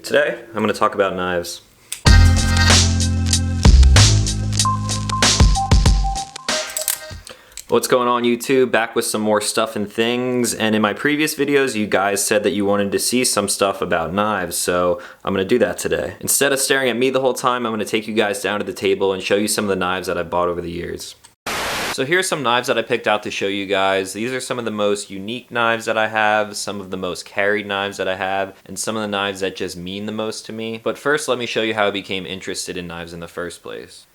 Today, I'm going to talk about knives. What's going on YouTube? Back with some more stuff and things, and in my previous videos you guys said that you wanted to see some stuff about knives, so I'm going to do that today. Instead of staring at me the whole time, I'm going to take you guys down to the table and show you some of the knives that I've bought over the years. So here's some knives that I picked out to show you guys. These are some of the most unique knives that I have, some of the most carried knives that I have, and some of the knives that just mean the most to me. But first, let me show you how I became interested in knives in the first place.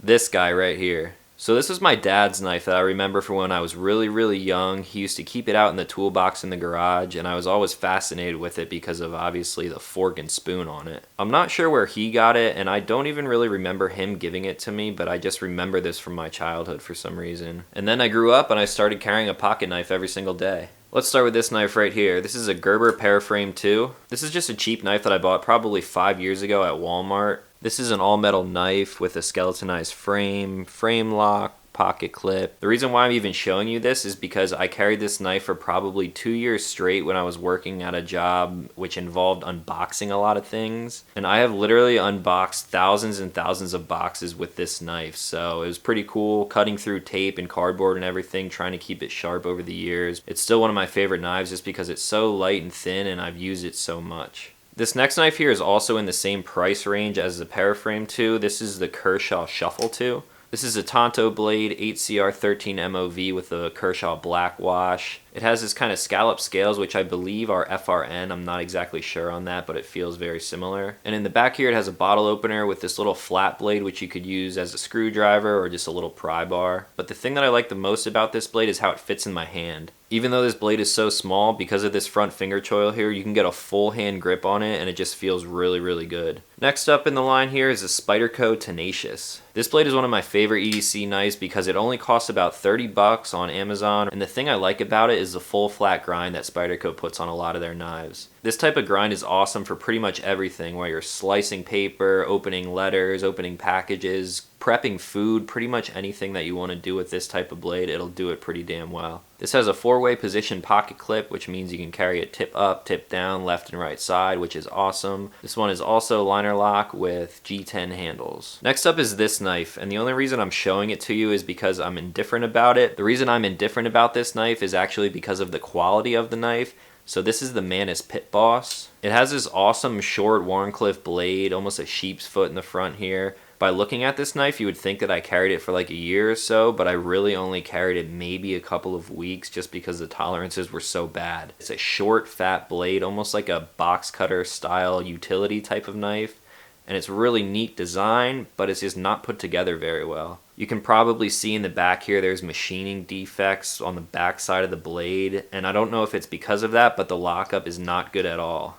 This guy right here. So this was my dad's knife that I remember from when I was really young. He used to keep it out in the toolbox in the garage, and I was always fascinated with it because of obviously the fork and spoon on it. I'm not sure where he got it, and I don't even really remember him giving it to me, but I just remember this from my childhood for some reason. And then I grew up and I started carrying a pocket knife every single day. Let's start with this knife right here. This is a Gerber Paraframe 2. This is just a cheap knife that I bought probably 5 years ago at Walmart. This is an all-metal knife with a skeletonized frame lock, pocket clip. The reason why I'm even showing you this is because I carried this knife for probably 2 years straight when I was working at a job which involved unboxing a lot of things. And I have literally unboxed thousands and thousands of boxes with this knife. So it was pretty cool cutting through tape and cardboard and everything, trying to keep it sharp over the years. It's still one of my favorite knives just because it's so light and thin and I've used it so much. This next knife here is also in the same price range as the Paraframe 2. This is the Kershaw Shuffle 2. This is a Tonto blade 8CR13 MOV with a Kershaw black wash. It has this kind of scallop scales, which I believe are FRN. I'm not exactly sure on that, but it feels very similar. And in the back here, it has a bottle opener with this little flat blade, which you could use as a screwdriver or just a little pry bar. But the thing that I like the most about this blade is how it fits in my hand. Even though this blade is so small, because of this front finger choil here, you can get a full hand grip on it and it just feels really good. Next up in the line here is the Spyderco Tenacious. This blade is one of my favorite EDC knives because it only costs about 30 bucks on Amazon, and the thing I like about it is the full flat grind that Spyderco puts on a lot of their knives. This type of grind is awesome for pretty much everything, where you're slicing paper, opening letters, opening packages, prepping food, pretty much anything that you want to do with this type of blade, it'll do it pretty damn well. This has a 4-way position pocket clip, which means you can carry it tip up, tip down, left and right side, which is awesome. This one is also liner lock with G10 handles. Next up is this knife, and the only reason I'm showing it to you is because I'm indifferent about it. The reason I'm indifferent about this knife is actually because of the quality of the knife. So this is the Mantis Pit Boss. It has this awesome short Warncliffe blade, almost a sheep's foot in the front here. By looking at this knife, you would think that I carried it for like a year or so, but I really only carried it maybe a couple of weeks just because the tolerances were so bad. It's a short, fat blade, almost like a box cutter style utility type of knife. And it's really neat design, but it's just not put together very well. You can probably see in the back here there's machining defects on the back side of the blade, and I don't know if it's because of that, but the lockup is not good at all.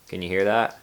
Can you hear that?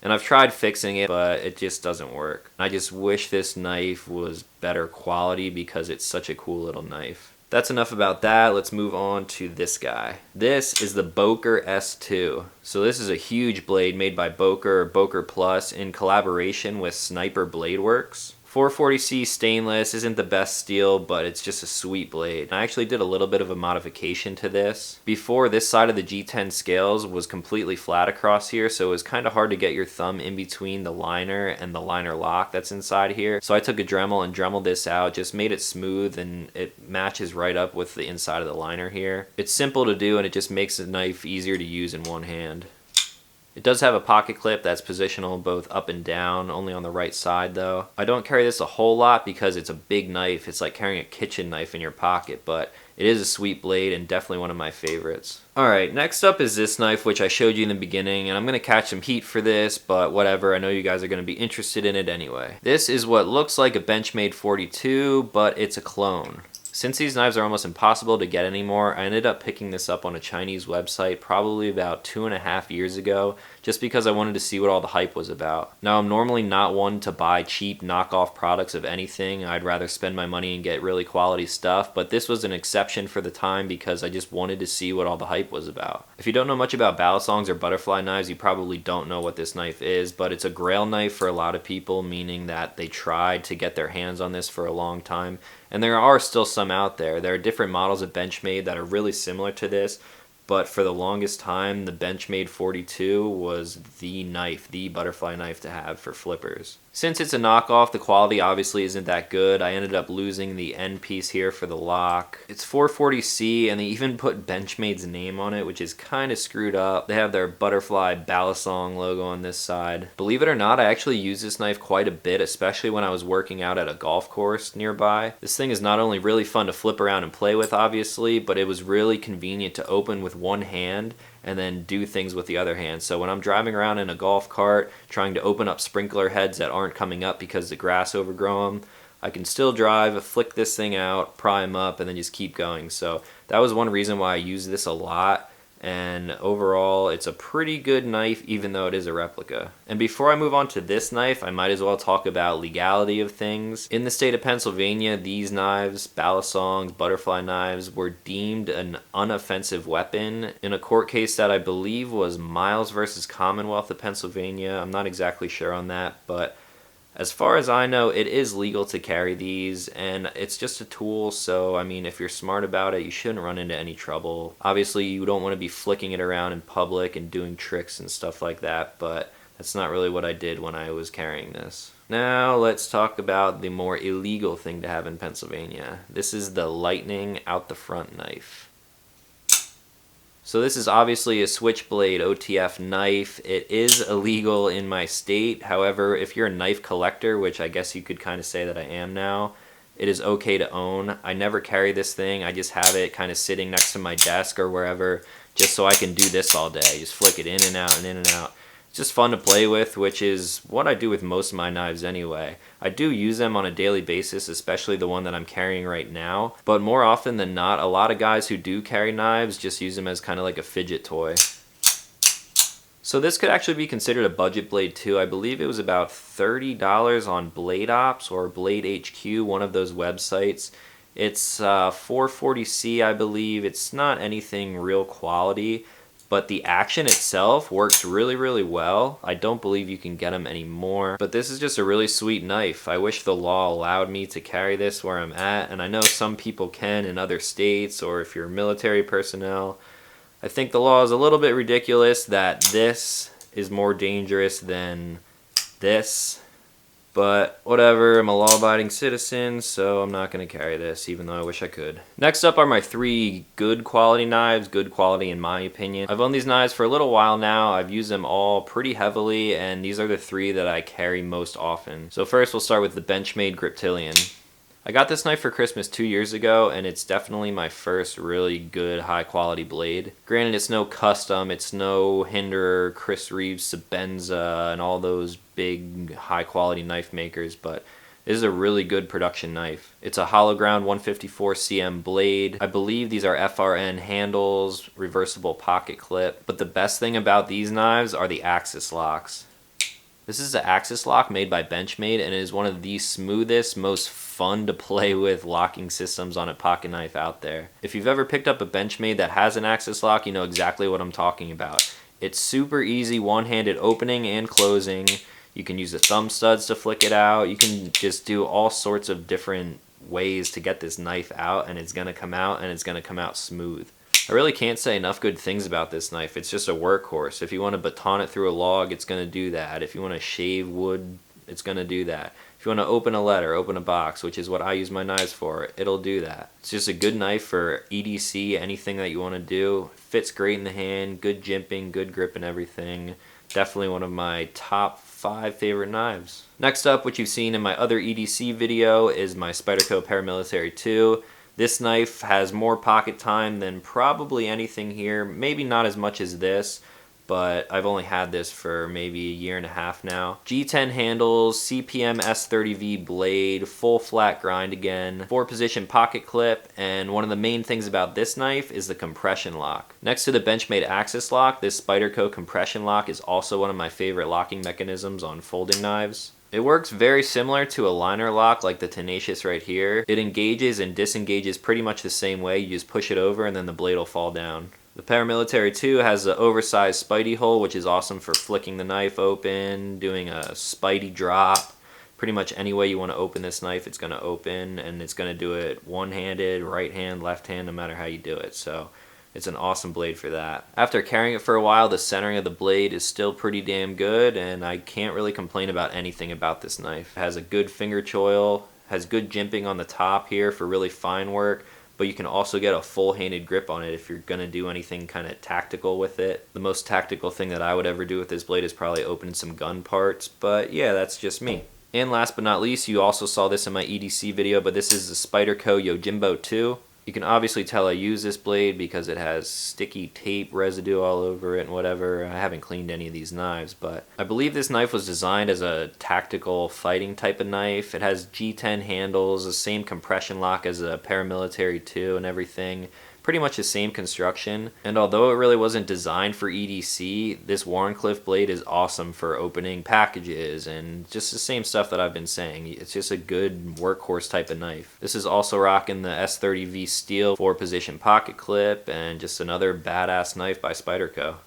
And I've tried fixing it, but it just doesn't work. I just wish this knife was better quality because it's such a cool little knife. That's enough about that. Let's move on to this guy. This is the Boker S2. So this is a huge blade made by Boker or Boker Plus in collaboration with Sniper Blade Works. 440C stainless, isn't the best steel, but it's just a sweet blade. I actually did a little bit of a modification to this. Before, this side of the G10 scales was completely flat across here, so it was kind of hard to get your thumb in between the liner and the liner lock that's inside here. So I took a Dremel and Dremeled this out, just made it smooth, and it matches right up with the inside of the liner here. It's simple to do, and it just makes the knife easier to use in one hand. It does have a pocket clip that's positional both up and down, only on the right side though. I don't carry this a whole lot because it's a big knife. It's like carrying a kitchen knife in your pocket, but it is a sweet blade and definitely one of my favorites. Alright, next up is this knife, which I showed you in the beginning, and I'm going to catch some heat for this, but whatever, I know you guys are going to be interested in it anyway. This is what looks like a Benchmade 42, but it's a clone. Since these knives are almost impossible to get anymore, I ended up picking this up on a Chinese website probably about 2.5 years ago, just because I wanted to see what all the hype was about. Now, I'm normally not one to buy cheap knockoff products of anything. I'd rather spend my money and get really quality stuff, but this was an exception for the time because I just wanted to see what all the hype was about. If you don't know much about Balisongs or butterfly knives, you probably don't know what this knife is, but it's a grail knife for a lot of people, meaning that they tried to get their hands on this for a long time. And there are still some out there. There are different models of Benchmade that are really similar to this, but for the longest time, the Benchmade 42 was the knife, the butterfly knife to have for flippers. Since it's a knockoff, the quality obviously isn't that good. I ended up losing the end piece here for the lock. It's 440C, and they even put Benchmade's name on it, which is kind of screwed up. They have their butterfly Balisong logo on this side. Believe it or not, I actually use this knife quite a bit, especially when I was working out at a golf course nearby. This thing is not only really fun to flip around and play with, obviously, but it was really convenient to open with one hand and then do things with the other hand. So when I'm driving around in a golf cart trying to open up sprinkler heads that aren't coming up because the grass overgrow them, I can still drive, flick this thing out, pry them up, and then just keep going. So that was one reason why I use this a lot. And overall, it's a pretty good knife, even though it is a replica. And before I move on to this knife, I might as well talk about legality of things. In the state of Pennsylvania, these knives, Balisongs, butterfly knives, were deemed an unoffensive weapon in a court case that I believe was Miles versus Commonwealth of Pennsylvania. I'm not exactly sure on that, but as far as I know, it is legal to carry these, and it's just a tool, so I mean, if you're smart about it, you shouldn't run into any trouble. Obviously, you don't want to be flicking it around in public and doing tricks and stuff like that, but that's not really what I did when I was carrying this. Now, let's talk about the more illegal thing to have in Pennsylvania. This is the lightning out the front knife. So this is obviously a switchblade OTF knife. It is illegal in my state. However, if you're a knife collector, which I guess you could kind of say that I am now, it is okay to own. I never carry this thing. I just have it kind of sitting next to my desk or wherever just so I can do this all day. Just flick it in and out and in and out. It's just fun to play with, which is what I do with most of my knives anyway. I do use them on a daily basis, especially the one that I'm carrying right now. But more often than not, a lot of guys who do carry knives just use them as kind of like a fidget toy. So this could actually be considered a budget blade too. I believe it was about $30 on Blade Ops or Blade HQ, one of those websites. It's 440C, I believe. It's not anything real quality, but the action itself works really, really well. I don't believe you can get them anymore, but this is just a really sweet knife. I wish the law allowed me to carry this where I'm at, and I know some people can in other states, or if you're military personnel. I think the law is a little bit ridiculous that this is more dangerous than this, but whatever, I'm a law-abiding citizen, so I'm not going to carry this, even though I wish I could. Next up are my 3 good quality knives, good quality in my opinion. I've owned these knives for a little while now. I've used them all pretty heavily, and these are the 3 that I carry most often. So first we'll start with the Benchmade Griptilian. I got this knife for Christmas 2 years ago, and it's definitely my first really good high quality blade. Granted, it's no custom, it's no Hinderer, Chris Reeves, Sebenza, and all those big high quality knife makers, but this is a really good production knife. It's a hollow ground 154 cm blade. I believe these are FRN handles, reversible pocket clip, but the best thing about these knives are the axis locks. This is the axis lock made by Benchmade, and it is one of the smoothest, most fun to play with locking systems on a pocket knife out there. If you've ever picked up a Benchmade that has an axis lock, you know exactly what I'm talking about. It's super easy, one-handed opening and closing. You can use the thumb studs to flick it out. You can just do all sorts of different ways to get this knife out, and it's going to come out, and it's going to come out smooth. I really can't say enough good things about this knife. It's just a workhorse. If you want to baton it through a log, it's going to do that. If you want to shave wood, it's going to do that. If you want to open a letter, open a box, which is what I use my knives for, it'll do that. It's just a good knife for EDC, anything that you want to do. Fits great in the hand, good jimping, good grip and everything. Definitely one of my top 5 favorite knives. Next up, what you've seen in my other EDC video, is my Spyderco Paramilitary 2. This knife has more pocket time than probably anything here. Maybe not as much as this, but I've only had this for maybe a year and a half now. G10 handles, CPM S30V blade, full flat grind again, 4-position pocket clip, and one of the main things about this knife is the compression lock. Next to the Benchmade axis lock, this Spyderco compression lock is also one of my favorite locking mechanisms on folding knives. It works very similar to a liner lock like the Tenacious right here. It engages and disengages pretty much the same way. You just push it over and then the blade will fall down. The Paramilitary 2 has the oversized Spidey hole, which is awesome for flicking the knife open, doing a Spidey drop. Pretty much any way you want to open this knife, it's going to open, and it's going to do it one-handed, right hand, left hand, no matter how you do it. So it's an awesome blade for that. After carrying it for a while, the centering of the blade is still pretty damn good, and I can't really complain about anything about this knife. It has a good finger choil, has good jimping on the top here for really fine work, but you can also get a full-handed grip on it if you're gonna do anything kind of tactical with it. The most tactical thing that I would ever do with this blade is probably open some gun parts, but yeah, that's just me. And last but not least, you also saw this in my EDC video, but this is the Spyderco Yojimbo 2. You can obviously tell I use this blade because it has sticky tape residue all over it and whatever. I haven't cleaned any of these knives, but I believe this knife was designed as a tactical fighting type of knife. It has G10 handles, the same compression lock as a Paramilitary 2 and everything. Pretty much the same construction, and although it really wasn't designed for EDC, this Wharncliffe blade is awesome for opening packages and just the same stuff that I've been saying. It's just a good workhorse type of knife. This is also rocking the S30V steel 4-position pocket clip, and just another badass knife by Spyderco.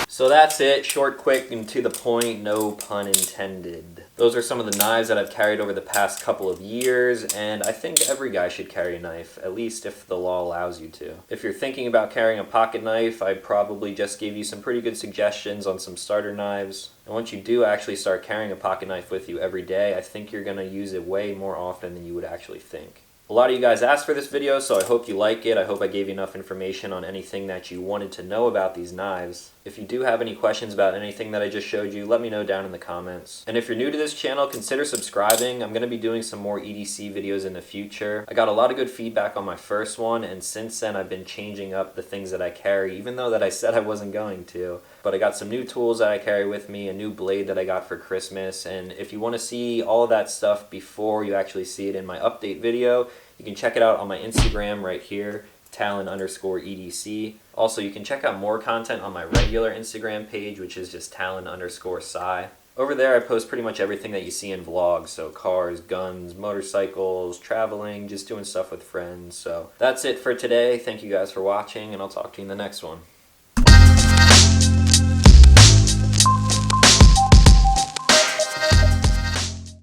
So that's it, short, quick, and to the point, no pun intended. Those are some of the knives that I've carried over the past couple of years, and I think every guy should carry a knife, at least if the law allows you to. If you're thinking about carrying a pocket knife, I probably just gave you some pretty good suggestions on some starter knives. And once you do actually start carrying a pocket knife with you every day, I think you're going to use it way more often than you would actually think. A lot of you guys asked for this video, so I hope you like it. I hope I gave you enough information on anything that you wanted to know about these knives. If you do have any questions about anything that I just showed you, let me know down in the comments. And if you're new to this channel, consider subscribing. I'm going to be doing some more EDC videos in the future. I got a lot of good feedback on my first one, and since then I've been changing up the things that I carry, even though that I said I wasn't going to. But I got some new tools that I carry with me, a new blade that I got for Christmas, and if you want to see all of that stuff before you actually see it in my update video, you can check it out on my Instagram right here, Talon_EDC. Also, you can check out more content on my regular Instagram page, which is just Talon_Sci. Over there, I post pretty much everything that you see in vlogs, so cars, guns, motorcycles, traveling, just doing stuff with friends. So that's it for today. Thank you guys for watching, and I'll talk to you in the next one.